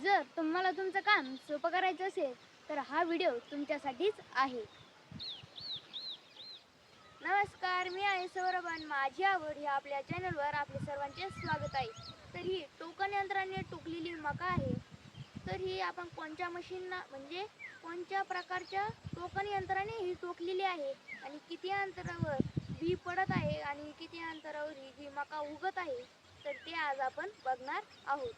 जर तुम्हाला तुमचं काम सोपं करायचं असेल तर हा व्हिडिओ तुमच्यासाठीच आहे। नमस्कार, मी आहे सौरभ आणि माझी आवड या आपल्या चॅनलवर आपले सर्वांचे स्वागत आहे। तर ही टोकन यंत्राने टोकलेली मका आहे। तर ही आपण कोणत्या मशीनना म्हणजे कोणत्या प्रकारच्या टोकन यंत्राने ही टोकलेली आहे आणि किती अंतरावर बी पडत आहे आणि किती अंतरावर ही जी मका उगत आहे तर ते आज आपण बघणार आहोत।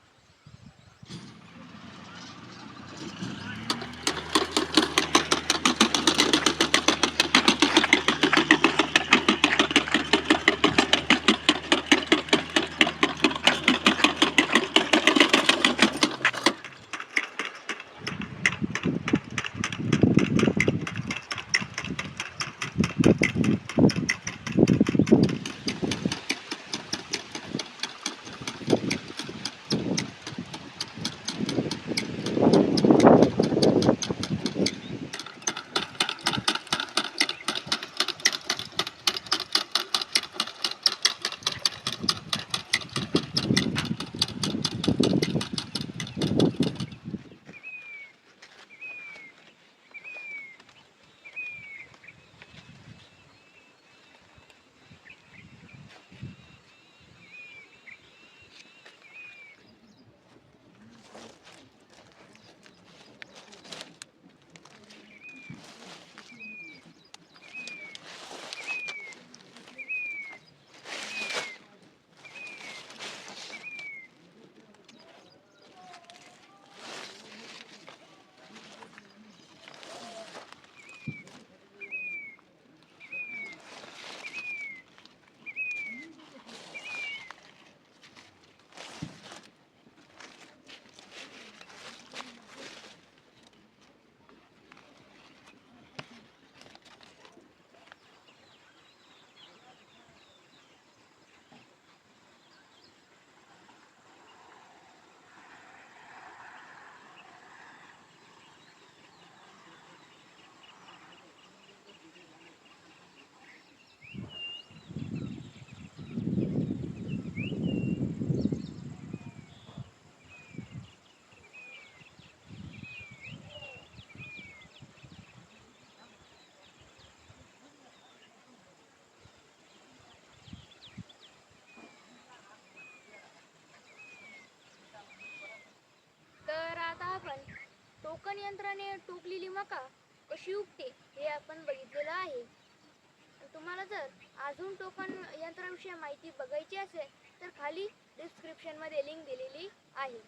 तर आता आपण टोकन यंत्राने टोकलेली मका कशी उगते हे आपण बघितलेलं आहे। तुम्हाला जर अजून टोकन यंत्राविषयी माहिती बघायची असेल तर खाली डिस्क्रिप्शनमध्ये लिंक दिलेली आहे।